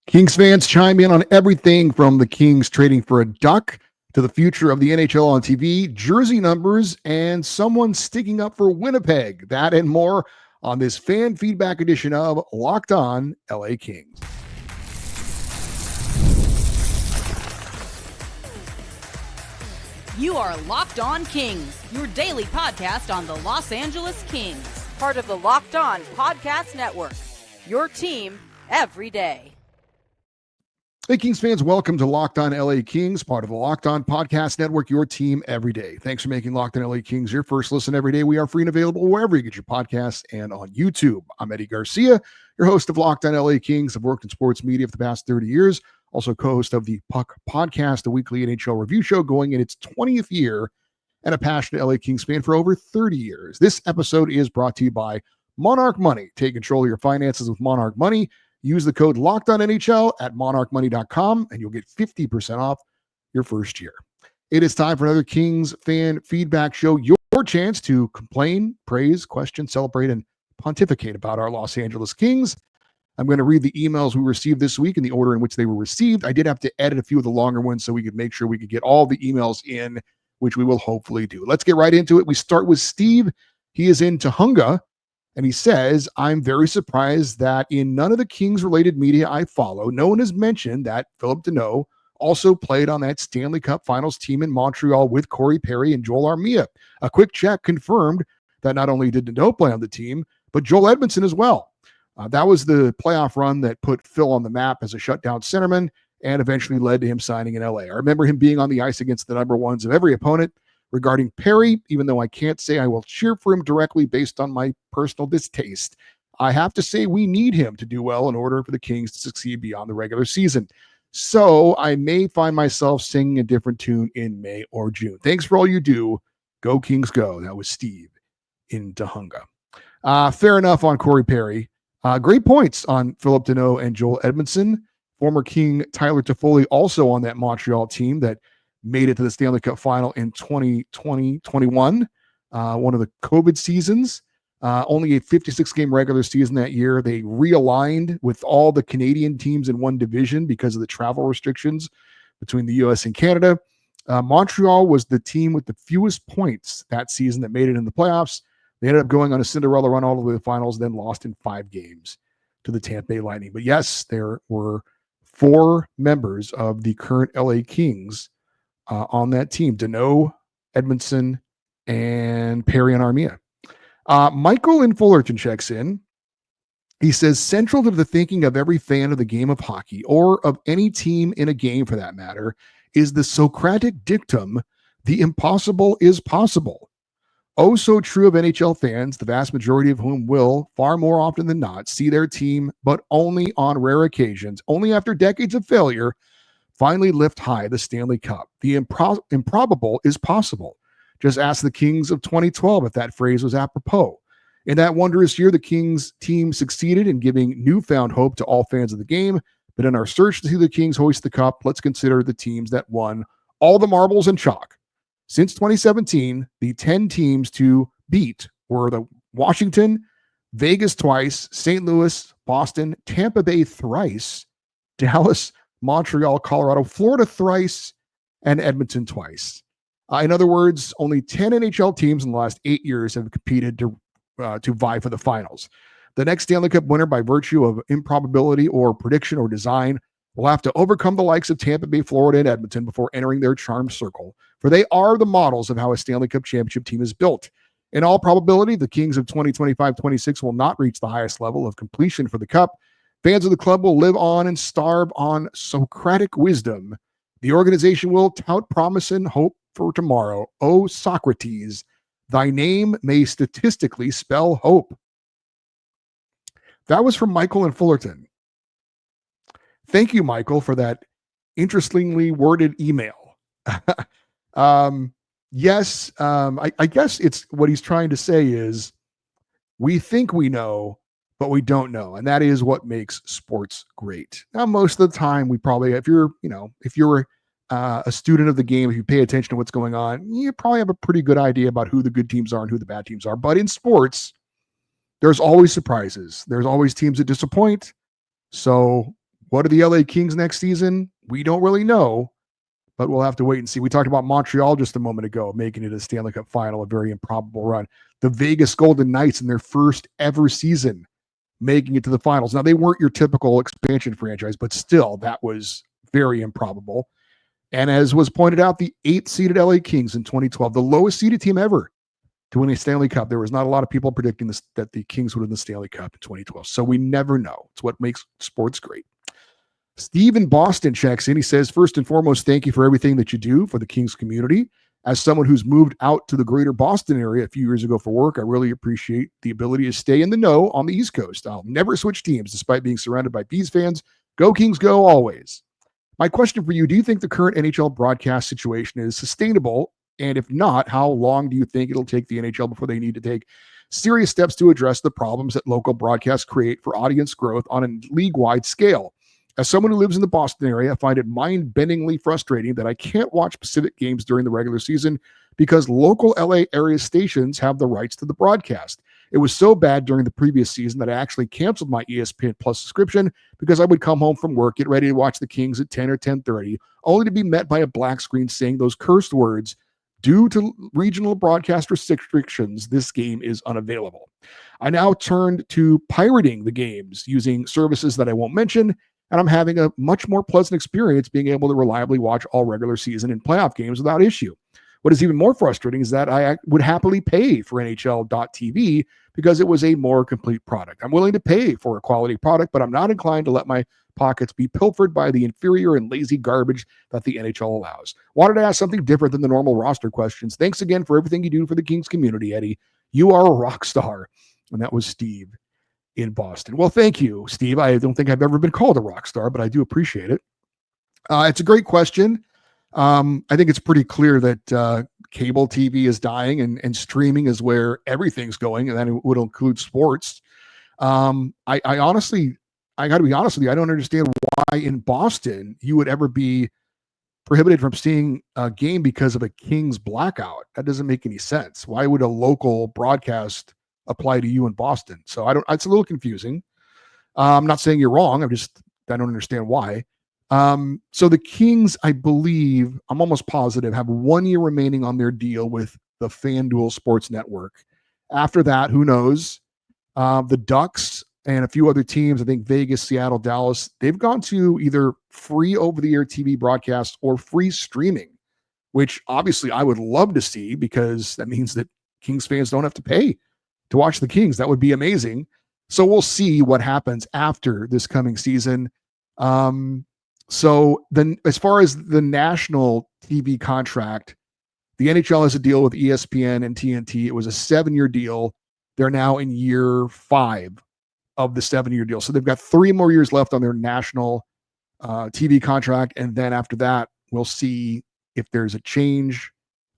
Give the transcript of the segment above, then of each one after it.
Kings fans chime in on everything from the Kings trading for a duck to the future of the NHL on TV, jersey numbers, and someone sticking up for Winnipeg. That and more on this fan feedback edition of Locked On LA Kings. You are Locked On Kings, your daily podcast on the Los Angeles Kings, part of the Locked On Podcast Network, your team every day. Hey, Kings fans, welcome to Locked On LA Kings, part of the Locked On Podcast Network, your team every day. Thanks for making Locked On LA Kings your first listen every day. We are free and available wherever you get your podcasts and on YouTube. I'm Eddie Garcia, your host of Locked On LA Kings. I've worked in sports media for the past 30 years, also co-host of the Puck Podcast, a weekly NHL review show going in its 20th year, and a passionate LA Kings fan for over 30 years. This episode is brought to you by Monarch Money. Take control of your finances with Monarch Money. Use the code LOCKEDONNHL at monarchmoney.com and you'll get 50% off your first year. It is time for another Kings fan feedback show. Your chance to complain, praise, question, celebrate, and pontificate about our Los Angeles Kings. I'm going to read the emails we received this week in the order in which they were received. I did have to edit a few of the longer ones so we could make sure we could get all the emails in, which we will hopefully do. Let's get right into it. We start with Steve. He is in Tahunga. And he says, I'm very surprised that in none of the Kings-related media I follow, no one has mentioned that Phillip Danault also played on that Stanley Cup Finals team in Montreal with Corey Perry and Joel Armia. A quick check confirmed that not only did Danault play on the team, but Joel Edmondson as well. That was the playoff run that put Phil on the map as a shutdown centerman and eventually led to him signing in LA. I remember him being on the ice against the number ones of every opponent. Regarding Perry, even though I can't say I will cheer for him directly based on my personal distaste, I have to say we need him to do well in order for the Kings to succeed beyond the regular season. So I may find myself singing a different tune in May or June. Thanks for all you do. Go Kings go. That was Steve in Tahunga. Fair enough on Corey Perry. Great points on Phillip Danault and Joel Edmondson. Former King Tyler Toffoli also on that Montreal team that made it to the Stanley Cup final in 2020-21, one of the COVID seasons. Only a 56-game regular season that year. They realigned with all the Canadian teams in one division because of the travel restrictions between the U.S. and Canada. Montreal was the team with the fewest points that season that made it in the playoffs. They ended up going on a Cinderella run all the way to the finals, then lost in 5 games to the Tampa Bay Lightning. But yes, there were 4 members of the current LA Kings on that team: Danault, Edmondson, and Perry and Armia. Michael in Fullerton checks in. He says, central to the thinking of every fan of the game of hockey, or of any team in a game for that matter, is the Socratic dictum, the impossible is possible. Oh, so true of NHL fans, the vast majority of whom will, far more often than not, see their team, but only on rare occasions, only after decades of failure, finally lift high the Stanley Cup. The improbable is possible. Just ask the Kings of 2012 if that phrase was apropos. In that wondrous year, the Kings team succeeded in giving newfound hope to all fans of the game. But in our search to see the Kings hoist the cup, let's consider the teams that won all the marbles and chalk. Since 2017, the 10 teams to beat were the Washington, Vegas twice, St. Louis, Boston, Tampa Bay thrice, Dallas, Montreal, Colorado, Florida thrice, and Edmonton twice. In other words, only 10 NHL teams in the last 8 years have competed to vie for the finals. The next Stanley Cup winner, by virtue of improbability or prediction or design, will have to overcome the likes of Tampa Bay, Florida, and Edmonton before entering their charmed circle, for they are the models of how a Stanley Cup championship team is built. In all probability, the Kings of 2025-26 will not reach the highest level of completion for the Cup. Fans of the club will live on and starve on Socratic wisdom. The organization will tout promise and hope for tomorrow. Oh, Socrates, thy name may statistically spell hope. That was from Michael in Fullerton. Thank you, Michael, for that interestingly worded email. Yes, I guess it's what he's trying to say is we think we know, but we don't know. And that is what makes sports great. Now, most of the time, we probably, if you're a student of the game, if you pay attention to what's going on, you probably have a pretty good idea about who the good teams are and who the bad teams are. But in sports, there's always surprises. There's always teams that disappoint. So What are the LA Kings next season? We don't really know, but we'll have to wait and see. We talked about Montreal just a moment ago, making it a Stanley Cup final, a very improbable run. The Vegas Golden Knights in their first ever season making it to the finals. Now, they weren't your typical expansion franchise, but still, that was very improbable. And as was pointed out, the 8th-seeded LA Kings in 2012, the lowest-seeded team ever to win a Stanley Cup. There was not a lot of people predicting this, that the Kings would win the Stanley Cup in 2012. So we never know. It's what makes sports great. Steve in Boston checks in. He says, first and foremost, thank you for everything that you do for the Kings community. As someone who's moved out to the greater Boston area a few years ago for work, I really appreciate the ability to stay in the know on the East Coast. I'll never switch teams despite being surrounded by Bees fans. Go Kings, go always. My question for you, do you think the current NHL broadcast situation is sustainable? And if not, how long do you think it'll take the NHL before they need to take serious steps to address the problems that local broadcasts create for audience growth on a league-wide scale? As someone who lives in the Boston area, I find it mind-bendingly frustrating that I can't watch Pacific games during the regular season because local LA area stations have the rights to the broadcast. It was so bad during the previous season that I actually canceled my ESPN Plus subscription because I would come home from work, get ready to watch the Kings at 10 or 10:30, only to be met by a black screen saying those cursed words, due to regional broadcast restrictions, this game is unavailable. I now turned to pirating the games using services that I won't mention, and I'm having a much more pleasant experience being able to reliably watch all regular season and playoff games without issue. What is even more frustrating is that I would happily pay for NHL.tv because it was a more complete product. I'm willing to pay for a quality product, but I'm not inclined to let my pockets be pilfered by the inferior and lazy garbage that the NHL allows. Wanted to ask something different than the normal roster questions. Thanks again for everything you do for the Kings community, Eddie. You are a rock star. And that was Steve in Boston. Well, thank you, Steve. I don't think I've ever been called a rock star, but I do appreciate it. It's a great question. I think it's pretty clear that cable TV is dying and streaming is where everything's going, and then it would include sports. I honestly, I got to be honest with you, I don't understand why in Boston you would ever be prohibited from seeing a game because of a Kings blackout. That doesn't make any sense. Why would a local broadcast apply to you in Boston? So it's a little confusing. I'm not saying you're wrong. I don't understand why. So the Kings, I believe, I'm almost positive, have 1 year remaining on their deal with the FanDuel Sports Network. After that, who knows? The Ducks and a few other teams, I think Vegas, Seattle, Dallas, they've gone to either free over-the-air TV broadcasts or free streaming, which obviously I would love to see because that means that Kings fans don't have to pay to watch the Kings. That would be amazing. So we'll see what happens after this coming season. So then as far as the national TV contract, the NHL has a deal with ESPN and TNT. It was a 7-year deal. They're now in year 5 of the 7-year deal. So they've got 3 more years left on their national TV contract. And then after that, we'll see if there's a change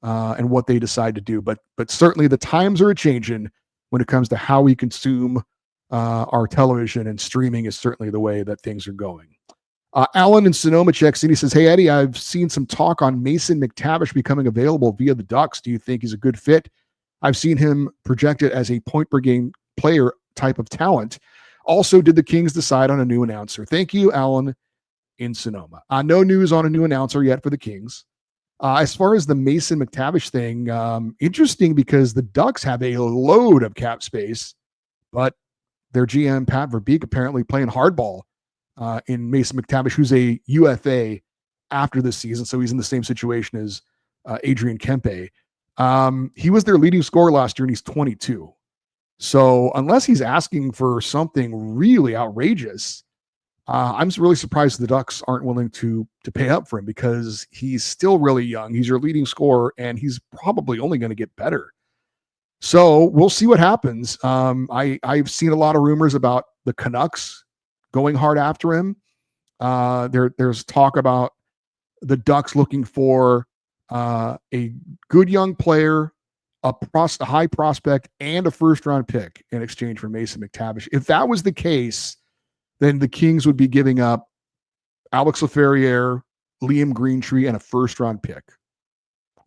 and what they decide to do. But certainly the times are changing when it comes to how we consume our television, and streaming is certainly the way that things are going. Alan in Sonoma checks in. He says, hey, Eddie, I've seen some talk on Mason McTavish becoming available via the Ducks. Do you think he's a good fit? I've seen him projected as a point per game player type of talent. Also, did the Kings decide on a new announcer? Thank you, Alan in Sonoma. No news on a new announcer yet for the Kings. As far as the Mason McTavish thing, interesting because the Ducks have a load of cap space, but their GM, Pat Verbeek, apparently playing hardball in Mason McTavish, who's a UFA after this season. So he's in the same situation as Adrian Kempe. He was their leading scorer last year, and he's 22. So unless he's asking for something really outrageous, I'm really surprised the Ducks aren't willing to pay up for him because he's still really young. He's your leading scorer, and he's probably only going to get better. So we'll see what happens. I've seen a lot of rumors about the Canucks going hard after him. There's talk about the Ducks looking for a good young player, a high prospect, and a first-round pick in exchange for Mason McTavish. If that was the case, then the Kings would be giving up Alex Laferriere, Liam Greentree, and a first-round pick.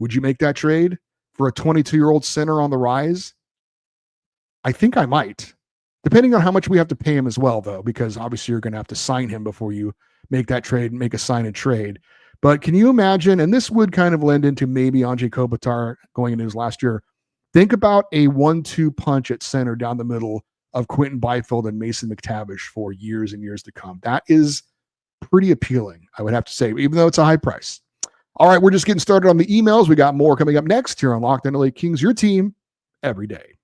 Would you make that trade for a 22-year-old center on the rise? I think I might. depending on how much we have to pay him as well, though, because obviously you're going to have to sign him before you make that trade and make a sign and trade. But can you imagine, and this would kind of lend into maybe Anze Kopitar going into his last year, think about a 1-2 punch at center down the middle of Quentin Byfield and Mason McTavish for years and years to come. That is pretty appealing, I would have to say, even though it's a high price. All right, we're just getting started on the emails. We got more coming up next here on Locked On LA Kings, your team every day.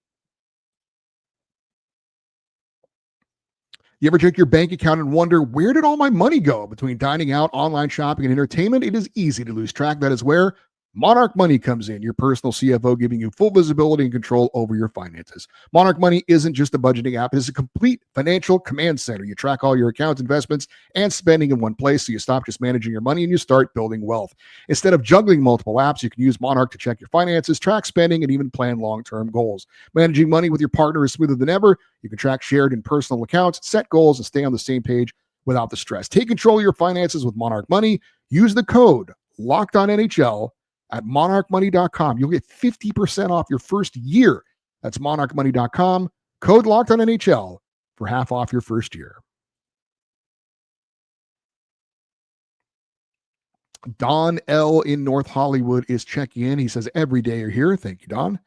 You ever check your bank account and wonder, where did all my money go? Between dining out, online shopping, and entertainment, it is easy to lose track. That is where Monarch Money comes in, your personal CFO, giving you full visibility and control over your finances. Monarch Money isn't just a budgeting app. It is a complete financial command center. You track all your accounts, investments, and spending in one place, so you stop just managing your money and you start building wealth. Instead of juggling multiple apps, you can use Monarch to check your finances, track spending, and even plan long-term goals. Managing money with your partner is smoother than ever. You can track shared and personal accounts, set goals, and stay on the same page without the stress. Take control of your finances with Monarch Money. Use the code LOCKEDONNHL at monarchmoney.com. You'll get 50% off your first year. That's monarchmoney.com. Code LOCKEDONNHL for half off your first year. Don L. in North Hollywood is checking in. He says, every day you're here. Thank you, Don.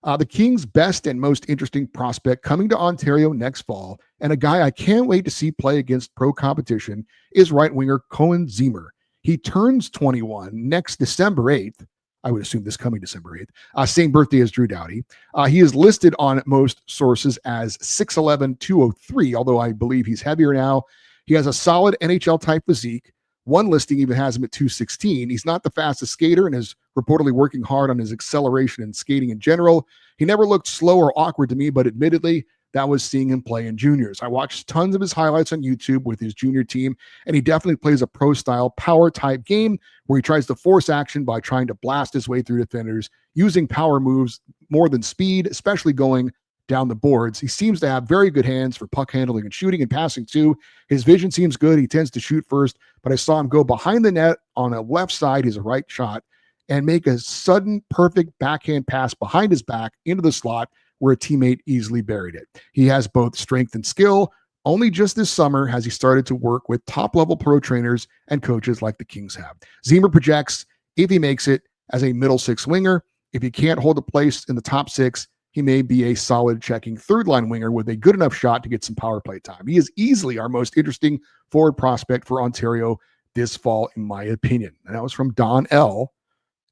The Kings' best and most interesting prospect coming to Ontario next fall, and a guy I can't wait to see play against pro competition, is right winger Cohen Zemer. He turns 21 next December 8th. I would assume this coming December 8th. Same birthday as Drew Doughty. He is listed on most sources as 6'11", 203, although I believe he's heavier now. He has a solid NHL-type physique. One listing even has him at 216. He's not the fastest skater and is reportedly working hard on his acceleration and skating in general. He never looked slow or awkward to me, but admittedly, that was seeing him play in juniors. I watched tons of his highlights on YouTube with his junior team, and he definitely plays a pro-style power-type game where he tries to force action by trying to blast his way through defenders, using power moves more than speed, especially going down the boards. He seems to have very good hands for puck handling and shooting and passing too. His vision seems good. He tends to shoot first, but I saw him go behind the net on a left side, his right shot, and make a sudden perfect backhand pass behind his back into the slot where a teammate easily buried it. He has both strength and skill. Only just this summer has he started to work with top-level pro trainers and coaches like the Kings have. Zemer projects, if he makes it, as a middle six winger. If he can't hold a place in the top six, he may be a solid checking third-line winger with a good enough shot to get some power play time. He is easily our most interesting forward prospect for Ontario this fall, in my opinion. And that was from Don L.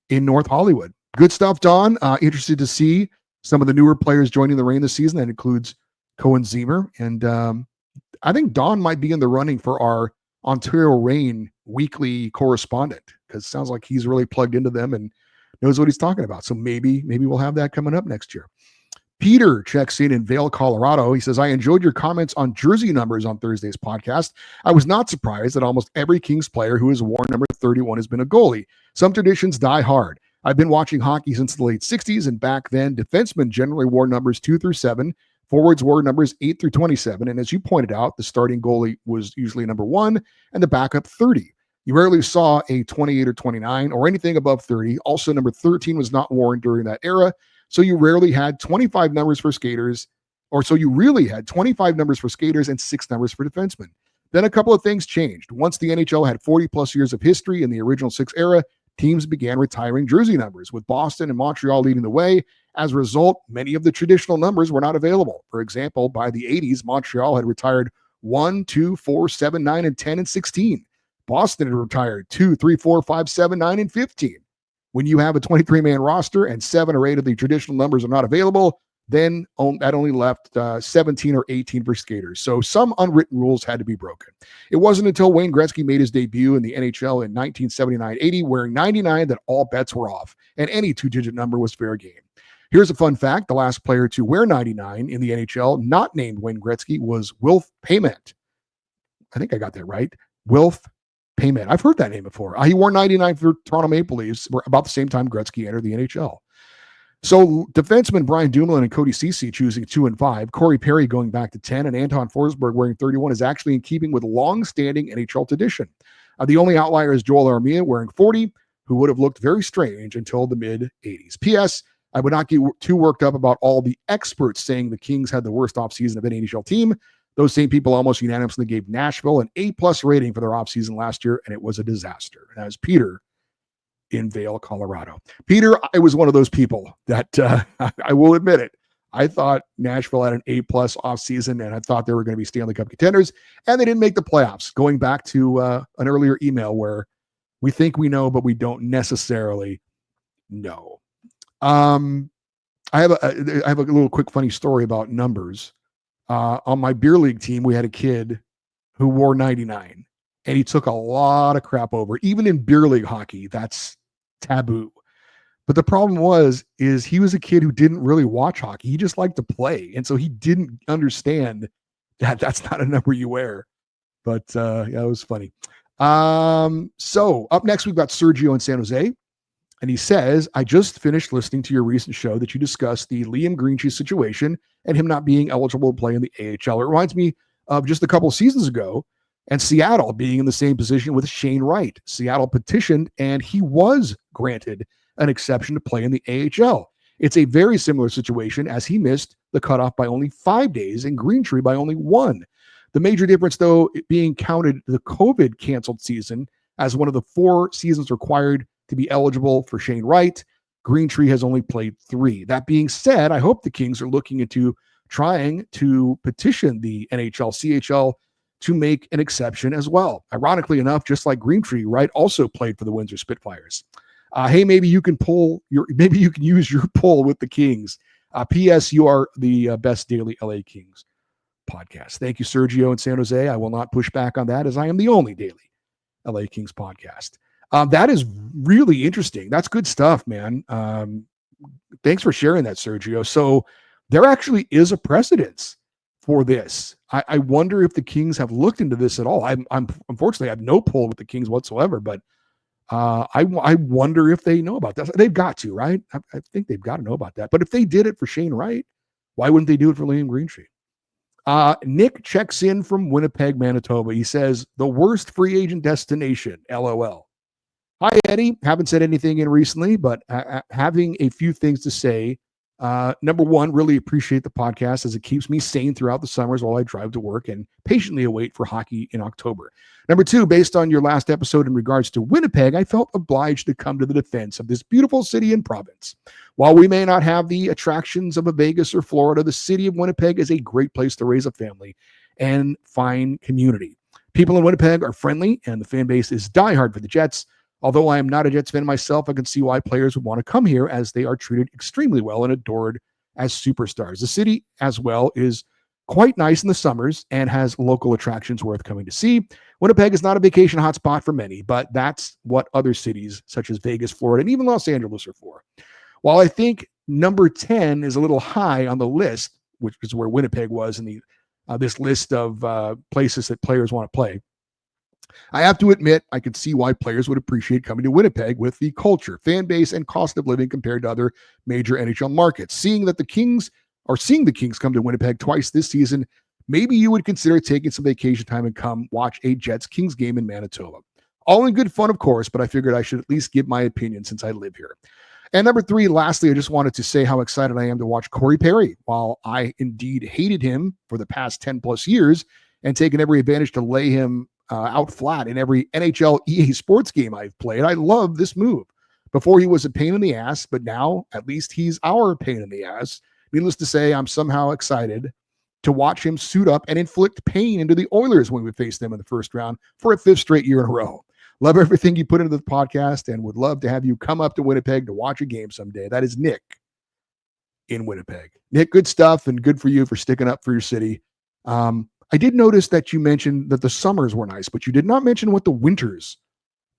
in North Hollywood. Good stuff, Don. Interested to see some of the newer players joining the Reign this season. That includes Cohen Zemer. And I think Don might be in the running for our Ontario Reign weekly correspondent, because it sounds like he's really plugged into them and knows what he's talking about. So maybe we'll have that coming up next year. Peter checks in Vail, Colorado. He says, I enjoyed your comments on jersey numbers on Thursday's podcast. I was not surprised that almost every Kings player who has worn number 31 has been a goalie. Some traditions die hard. I've been watching hockey since the late 60s, and back then, defensemen generally wore numbers 2 through 7. Forwards wore numbers 8 through 27. And as you pointed out, the starting goalie was usually number 1 and the backup 30. You rarely saw a 28 or 29 or anything above 30. Also, number 13 was not worn during that era. So you rarely had 25 numbers for skaters, or so you really had 25 numbers for skaters and 6 numbers for defensemen. Then a couple of things changed. Once the NHL had 40 plus years of history in the original 6 era, teams began retiring jersey numbers, with Boston and Montreal leading the way. As a result, many of the traditional numbers were not available. For example, by the 80s, Montreal had retired 1, 2, 4, 7, 9, and 10, and 16. Boston had retired 2, 3, 4, 5, 7, 9, and 15. When you have a 23-man roster and 7 or 8 of the traditional numbers are not available, then that only left 17 or 18 for skaters. So some unwritten rules had to be broken. It wasn't until Wayne Gretzky made his debut in the NHL in 1979-80 wearing 99 that all bets were off, and any 2-digit number was fair game. Here's a fun fact. The last player to wear 99 in the NHL, not named Wayne Gretzky, was Wilf Payment. I think I got that right. Wilf Payment. I've heard that name before. He wore 99 for Toronto Maple Leafs about the same time Gretzky entered the NHL. So defensemen Brian Dumoulin and Cody Ceci choosing 2 and 5, Corey Perry going back to 10, and Anton Forsberg wearing 31 is actually in keeping with long-standing NHL tradition. The only outlier is Joel Armia wearing 40, who would have looked very strange until the mid-'80s. P.S. I would not get too worked up about all the experts saying the Kings had the worst offseason of any NHL team. Those same people almost unanimously gave Nashville an A+ rating for their offseason last year, and it was a disaster. And that was Peter in Vail, Colorado. Peter, I was one of those people that I will admit it. I thought Nashville had an A+ offseason, and I thought they were going to be Stanley Cup contenders, and they didn't make the playoffs. Going back to an earlier email where we think we know, but we don't necessarily know. I have a little quick funny story about numbers. On my beer league team, we had a kid who wore 99, and he took a lot of crap over. Even in beer league hockey, that's taboo. But the problem is he was a kid who didn't really watch hockey. He just liked to play, and so he didn't understand that that's not a number you wear. But yeah, it was funny. So up next, we've got Sergio in San Jose. And he says, I just finished listening to your recent show that you discussed the Liam Greentree situation and him not being eligible to play in the AHL. It reminds me of just a couple of seasons ago and Seattle being in the same position with Shane Wright. Seattle petitioned and he was granted an exception to play in the AHL. It's a very similar situation as he missed the cutoff by only 5 days and Greentree by only 1. The major difference, though, being counted the COVID canceled season as one of the 4 seasons required to be eligible for Shane Wright. Greentree has only played 3. That being said, I hope the Kings are looking into trying to petition the NHL, CHL to make an exception as well. Ironically enough, just like Greentree, Wright also played for the Windsor Spitfires. Hey, maybe you can use your pull with the Kings. P.S. You are the best daily LA Kings podcast. Thank you, Sergio in San Jose. I will not push back on that as I am the only daily LA Kings podcast. That is really interesting. That's good stuff, man. Thanks for sharing that, Sergio. So there actually is a precedence for this. I wonder if the Kings have looked into this at all. I'm unfortunately, I have no pull with the Kings whatsoever, but I wonder if they know about that. They've got to, right? I think they've got to know about that. But if they did it for Shane Wright, why wouldn't they do it for Liam Greentree? Nick checks in from Winnipeg, Manitoba. He says, the worst free agent destination, LOL. Hi, Eddie. Haven't said anything in recently, but having a few things to say. Number one, really appreciate the podcast as it keeps me sane throughout the summers while I drive to work and patiently await for hockey in October. Number two, based on your last episode in regards to Winnipeg, I felt obliged to come to the defense of this beautiful city and province. While we may not have the attractions of a Vegas or Florida, the city of Winnipeg is a great place to raise a family and find community. People in Winnipeg are friendly, and the fan base is diehard for the Jets. Although I am not a Jets fan myself, I can see why players would want to come here as they are treated extremely well and adored as superstars. The city as well is quite nice in the summers and has local attractions worth coming to see. Winnipeg is not a vacation hotspot for many, but that's what other cities such as Vegas, Florida, and even Los Angeles are for. While I think number 10 is a little high on the list, which is where Winnipeg was in this list of places that players want to play, I have to admit, I could see why players would appreciate coming to Winnipeg with the culture, fan base, and cost of living compared to other major NHL markets. Seeing the Kings come to Winnipeg twice this season, maybe you would consider taking some vacation time and come watch a Jets-Kings game in Manitoba. All in good fun, of course, but I figured I should at least give my opinion since I live here. And number three, lastly, I just wanted to say how excited I am to watch Corey Perry. While I indeed hated him for the past 10 plus years and taken every advantage to lay him out flat in every NHL EA Sports game I've played, I love this move. Before he was a pain in the ass, but now at least he's our pain in the ass. Needless to say, I'm somehow excited to watch him suit up and inflict pain into the Oilers when we face them in the first round for a 5th straight year in a row. Love everything you put into the podcast and would love to have you come up to Winnipeg to watch a game someday. That is Nick in Winnipeg. Nick, good stuff and good for you for sticking up for your city. I did notice that you mentioned that the summers were nice, but you did not mention what the winters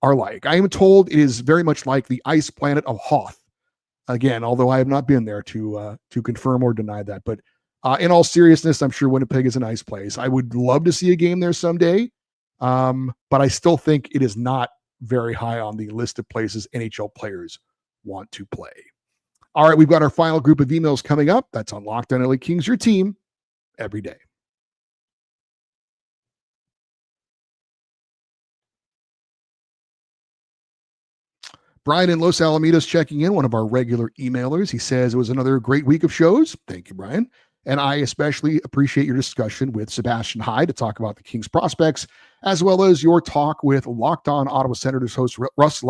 are like. I am told it is very much like the ice planet of Hoth. Again, although I have not been there to confirm or deny that. But in all seriousness, I'm sure Winnipeg is a nice place. I would love to see a game there someday, but I still think it is not very high on the list of places NHL players want to play. All right, we've got our final group of emails coming up. That's on Locked On LA Kings, your team every day. Brian in Los Alamitos checking in, one of our regular emailers. He says it was another great week of shows. Thank you, Brian. And I especially appreciate your discussion with Sebastian Hyde to talk about the Kings prospects, as well as your talk with Locked On Ottawa Senators host Ross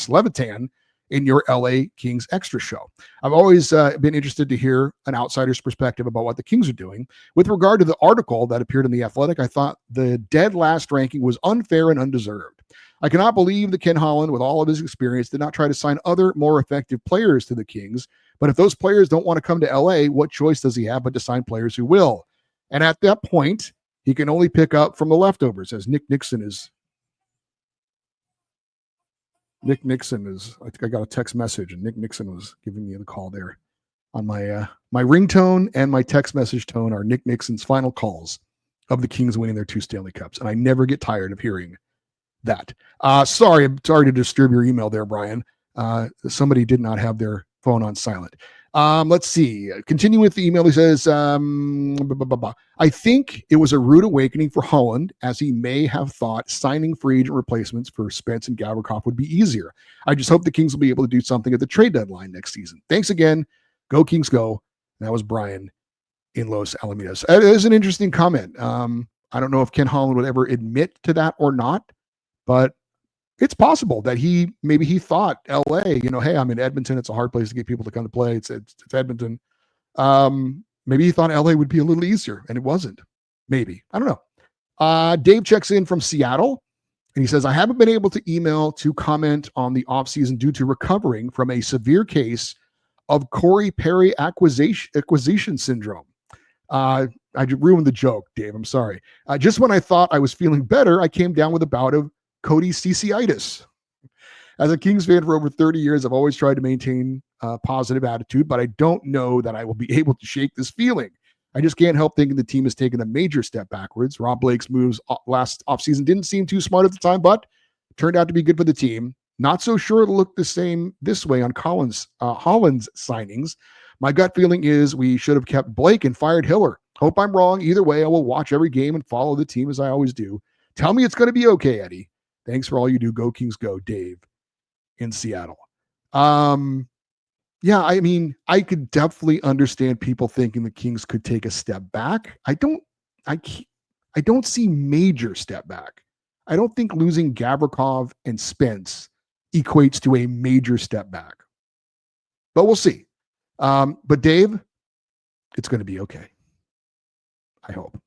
Levitan in your LA Kings Extra show. I've always been interested to hear an outsider's perspective about what the Kings are doing. With regard to the article that appeared in The Athletic, I thought the dead last ranking was unfair and undeserved. I cannot believe that Ken Holland, with all of his experience, did not try to sign other, more effective players to the Kings. But if those players don't want to come to LA, what choice does he have but to sign players who will? And at that point, he can only pick up from the leftovers, as Nick Nixon is. I think I got a text message, and Nick Nixon was giving me the call there on my ringtone, and my text message tone are Nick Nixon's final calls of the Kings winning their 2 Stanley Cups. And I never get tired of hearing that. Sorry to disturb your email there, Brian. Somebody did not have their phone on silent. Let's see. Continuing with the email, he says, I think it was a rude awakening for Holland, as he may have thought signing free agent replacements for Spence and Gavrikov would be easier. I just hope the Kings will be able to do something at the trade deadline next season. Thanks again. Go Kings, go. That was Brian in Los Alamitos. It is an interesting comment. I don't know if Ken Holland would ever admit to that or not, but it's possible that maybe he thought LA, hey, I'm in Edmonton. It's a hard place to get people to come to play. It's Edmonton. Maybe he thought LA would be a little easier, and it wasn't. Maybe. I don't know. Dave checks in from Seattle, and he says, I haven't been able to email to comment on the offseason due to recovering from a severe case of Corey Perry acquisition syndrome. I ruined the joke, Dave. I'm sorry. Just when I thought I was feeling better, I came down with a bout of Cody Ceciitis. As a Kings fan for over 30 years, I've always tried to maintain a positive attitude, but I don't know that I will be able to shake this feeling. I just can't help thinking the team has taken a major step backwards. Rob Blake's moves last offseason didn't seem too smart at the time, but turned out to be good for the team. Not so sure it'll look the same this way on Holland's signings. My gut feeling is we should have kept Blake and fired Hiller. Hope I'm wrong. Either way, I will watch every game and follow the team as I always do. Tell me it's going to be okay, Eddie. Thanks for all you do. Go Kings, go, Dave in Seattle. Yeah, I mean, I could definitely understand people thinking the Kings could take a step back. I don't see major step back. I don't think losing Gavrikov and Spence equates to a major step back. But we'll see. But Dave, it's going to be okay. I hope.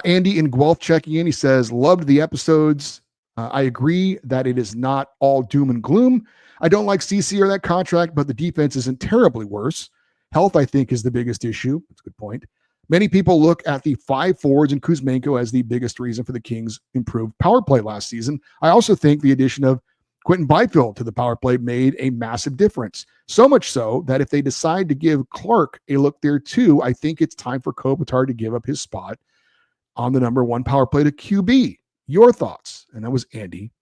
Andy in Guelph checking in. He says, loved the episodes. I agree that it is not all doom and gloom. I don't like CC or that contract, but the defense isn't terribly worse. Health, I think, is the biggest issue. That's a good point. Many people look at the 5 forwards and Kuzmenko as the biggest reason for the Kings' improved power play last season. I also think the addition of Quentin Byfield to the power play made a massive difference. So much so that if they decide to give Clark a look there too, I think it's time for Kopitar to give up his spot on the number 1 power play to QB. Your thoughts? And that was Andy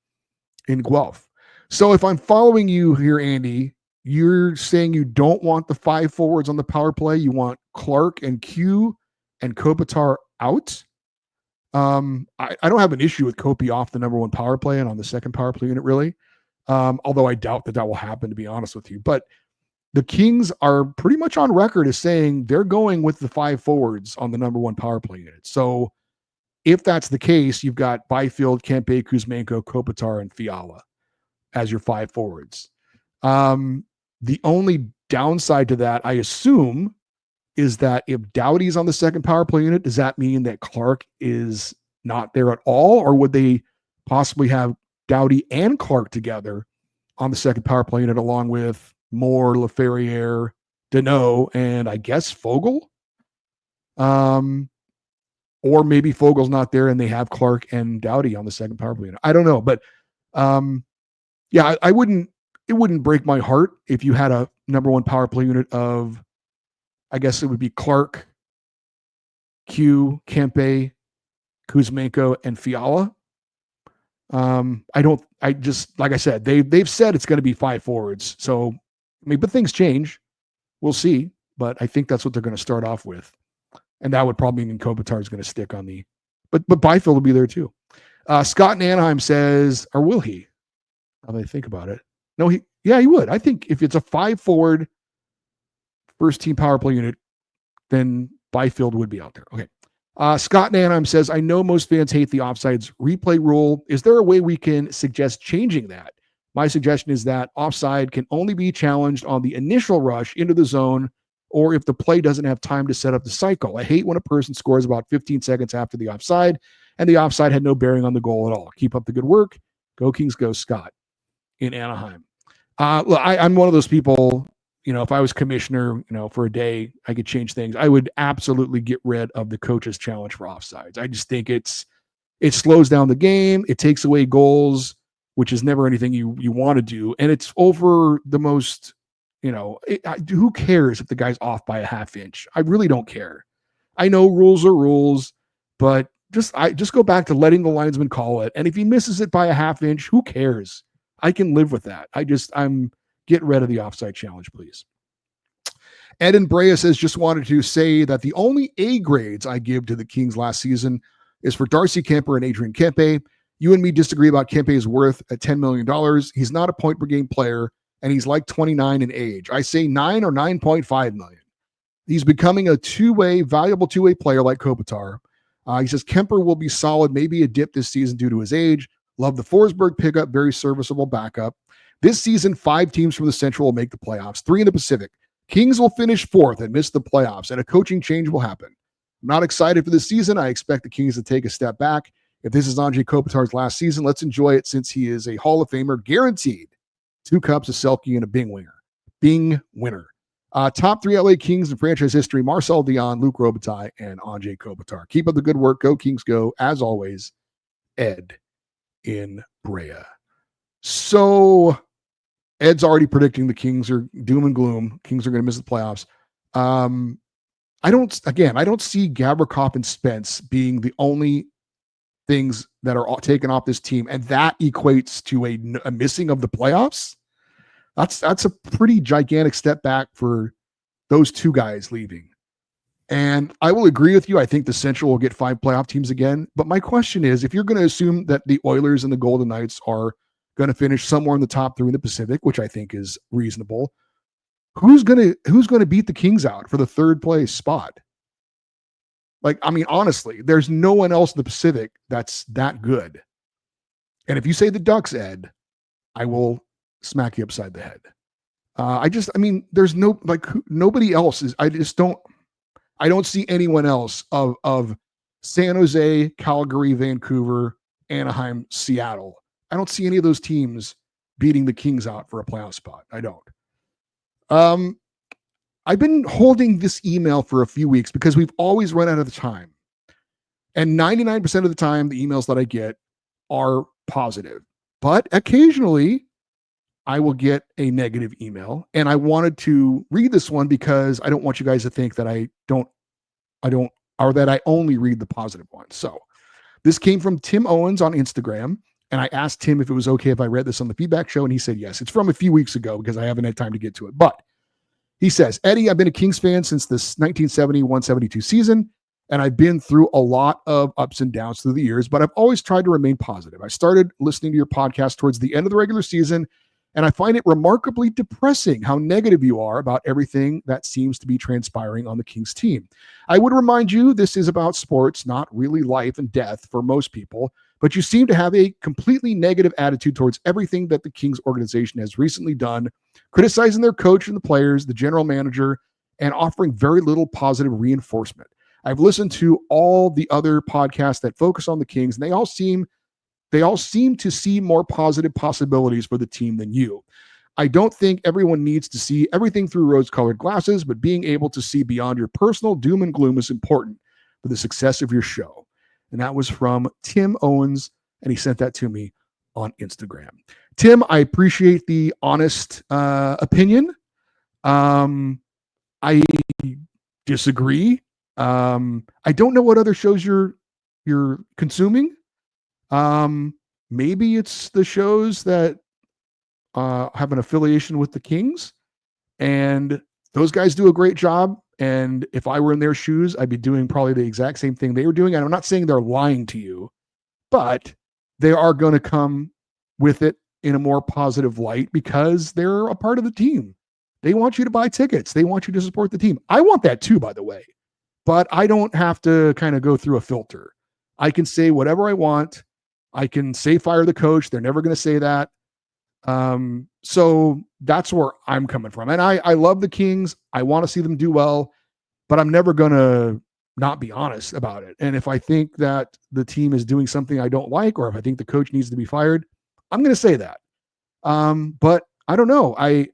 in Guelph. So if I'm following you here, Andy, you're saying you don't want the 5 forwards on the power play. You want Clark and Q and Kopitar out. I don't have an issue with Kopi off the number 1 power play and on the second power play unit, really. Although I doubt that will happen, to be honest with you. But the Kings are pretty much on record as saying they're going with the 5 forwards on the number 1 power play unit. So if that's the case, you've got Byfield, Kempe, Kuzmenko, Kopitar, and Fiala as your 5 forwards. The only downside to that, I assume, is that if Doughty's on the second power play unit, does that mean that Clark is not there at all? Or would they possibly have Doughty and Clark together on the second power play unit along with Moore, Laferriere, Deneau, and I guess Fogle? Or maybe Fogel's not there and they have Clark and Doughty on the second power play unit. I don't know. But yeah, it wouldn't break my heart if you had a number 1 power play unit of, I guess it would be Clark, Q, Kempe, Kuzmenko, and Fiala. Like I said, they've said it's going to be 5 forwards. So, but things change. We'll see. But I think that's what they're going to start off with. And that would probably mean Kopitar is going to stick on but Byfield will be there too. Scott in Anaheim says, or will he? How do they think about it? No, Yeah, he would. I think if it's a 5-forward first team power play unit, then Byfield would be out there. Okay. Scott Nanheim says, I know most fans hate the offsides replay rule. Is there a way we can suggest changing that? My suggestion is that offside can only be challenged on the initial rush into the zone or if the play doesn't have time to set up the cycle. I hate when a person scores about 15 seconds after the offside and the offside had no bearing on the goal at all. Keep up the good work. Go Kings, go Scott in Anaheim. Look, I'm one of those people, if I was commissioner, for a day, I could change things. I would absolutely get rid of the coach's challenge for offsides. I just think it slows down the game. It takes away goals, which is never anything you want to do. And it's over the most, who cares if the guy's off by a half inch? I really don't care. I know rules are rules, but just go back to letting the linesman call it. And if he misses it by a half inch, who cares? I can live with that. I'm get rid of the offside challenge, please. Ed in Brea says, just wanted to say that the only A grades I give to the Kings last season is for Darcy Kemper and Adrian Kempe. You and me disagree about Kempe's worth at $10 million. He's not a point per game player, and he's like 29 in age. I say 9 or 9.5 million. He's becoming a valuable two-way player like Kopitar. He says Kemper will be solid, maybe a dip this season due to his age. Love the Forsberg pickup, very serviceable backup. This season, 5 teams from the Central will make the playoffs, 3 in the Pacific. Kings will finish 4th and miss the playoffs, and a coaching change will happen. I'm not excited for this season. I expect the Kings to take a step back. If this is Andrei Kopitar's last season, let's enjoy it since he is a Hall of Famer, guaranteed. 2 cups, a Selke, and a Bing winner. Top 3 LA Kings in franchise history, Marcel Dion, Luc Robitaille, and Andrei Kopitar. Keep up the good work. Go Kings, go. As always, Ed in Brea. So Ed's already predicting the Kings are doom and gloom. Kings are going to miss the playoffs. I don't see Gavrikov and Spence being the only things that are taken off this team, and that equates to a missing of the playoffs. That's a pretty gigantic step back for those 2 guys leaving. And I will agree with you. I think the Central will get 5 playoff teams again. But my question is, if you're going to assume that the Oilers and the Golden Knights are going to finish somewhere in the top 3 in the Pacific, which I think is reasonable, who's going to beat the Kings out for the 3rd place spot? Honestly, there's no one else in the Pacific that's that good. And if you say the Ducks, Ed, I will smack you upside the head. There's nobody else is. I don't see anyone else of San Jose, Calgary, Vancouver, Anaheim, Seattle. I don't see any of those teams beating the Kings out for a playoff spot. I don't. I've been holding this email for a few weeks because we've always run out of time. And 99% of the time, the emails that I get are positive. But occasionally, I will get a negative email. And I wanted to read this one because I don't want you guys to think that or that I only read the positive ones. So this came from Tim Owens on Instagram. And I asked Tim if it was okay if I read this on the feedback show. And he said, yes. It's from a few weeks ago because I haven't had time to get to it. But he says, Eddie, I've been a Kings fan since this 1970-172 season. And I've been through a lot of ups and downs through the years, but I've always tried to remain positive. I started listening to your podcast towards the end of the regular season, and I find it remarkably depressing how negative you are about everything that seems to be transpiring on the Kings team. I would remind you, this is about sports, not really life and death for most people, but you seem to have a completely negative attitude towards everything that the Kings organization has recently done, criticizing their coach and the players, the general manager, and offering very little positive reinforcement. I've listened to all the other podcasts that focus on the Kings, and they all seem to see more positive possibilities for the team than you. I don't think everyone needs to see everything through rose-colored glasses, but being able to see beyond your personal doom and gloom is important for the success of your show. And that was from Tim Owens, and he sent that to me on Instagram. Tim, I appreciate the honest opinion. I disagree. I don't know what other shows you're consuming. Maybe it's the shows that have an affiliation with the Kings, and those guys do a great job. And if I were in their shoes, I'd be doing probably the exact same thing they were doing. And I'm not saying they're lying to you, but they are going to come with it in a more positive light because they're a part of the team. They want you to buy tickets. They want you to support the team. I want that too, by the way, but I don't have to kind of go through a filter. I can say whatever I want. I can say fire the coach. They're never going to say that. So that's where I'm coming from. And I love the Kings. I want to see them do well, but I'm never going to not be honest about it. And if I think that the team is doing something I don't like, or if I think the coach needs to be fired, I'm going to say that. But I don't know. I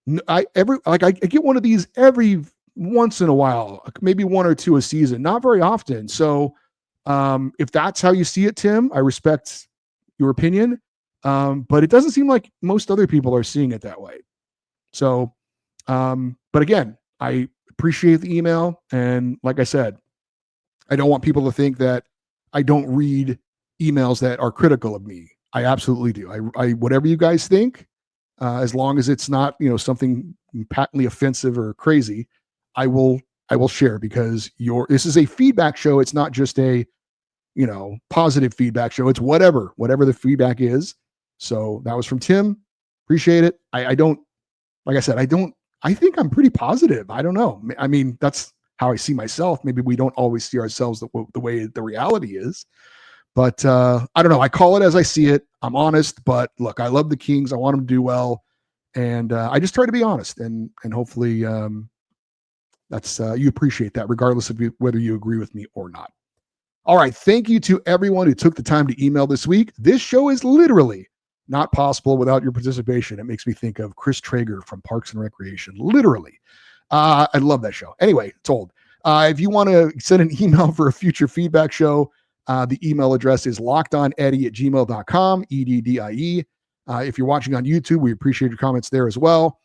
get one of these every once in a while, maybe one or two a season, not very often. So if that's how you see it, Tim, I respect your opinion. But it doesn't seem like most other people are seeing it that way. So, but again, I appreciate the email. And like I said, I don't want people to think that I don't read emails that are critical of me. I absolutely do. I whatever you guys think, as long as it's not, something patently offensive or crazy, I will share, because this is a feedback show. It's not just a, positive feedback show. It's whatever the feedback is. So that was from Tim. Appreciate it. I don't, like I said, I think I'm pretty positive. I don't know. I mean, that's how I see myself. Maybe we don't always see ourselves the way the reality is, but I don't know. I call it as I see it. I'm honest, but look, I love the Kings. I want them to do well. And I just try to be honest, and hopefully that's you appreciate that, regardless of whether you agree with me or not. All right. Thank you to everyone who took the time to email this week. This show is literally not possible without your participation. It makes me think of Chris Traeger from Parks and Recreation. Literally. I love that show. Anyway, it's old. If you want to send an email for a future feedback show, the email address is lockedoneddie@gmail.com, EDDIE. If you're watching on YouTube, we appreciate your comments there as well.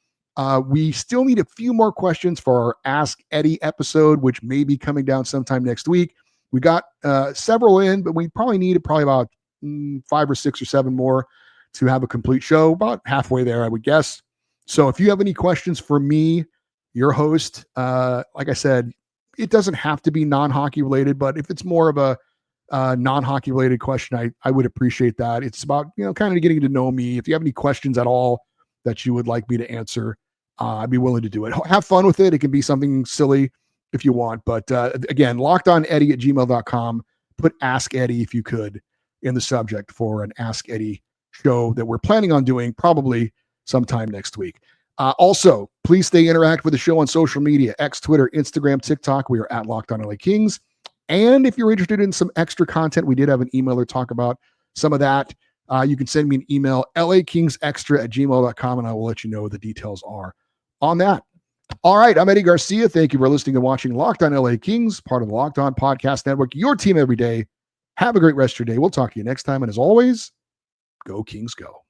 We still need a few more questions for our Ask Eddie episode, which may be coming down sometime next week. We got several in, but we probably need about 5 or 6 or 7 more to have a complete show, about halfway there, I would guess. So if you have any questions for me, your host, like I said, it doesn't have to be non-hockey related, but if it's more of a non-hockey related question, I would appreciate that. It's about, kind of getting to know me. If you have any questions at all that you would like me to answer, I'd be willing to do it. Have fun with it. It can be something silly if you want, but again, lockedoneddie@gmail.com. Put Ask Eddie, if you could, in the subject for an Ask Eddie show that we're planning on doing probably sometime next week. Also, please stay interactive with the show on social media: X, Twitter, Instagram, TikTok. We are at Locked On LA Kings. And if you're interested in some extra content, we did have an emailer talk about some of that. You can send me an email, lakingsextra@gmail.com, and I will let you know what the details are on that. All right, I'm Eddie Garcia. Thank you for listening and watching Locked On LA Kings, part of the Locked On Podcast Network, your team every day. Have a great rest of your day. We'll talk to you next time. And as always, go Kings, go.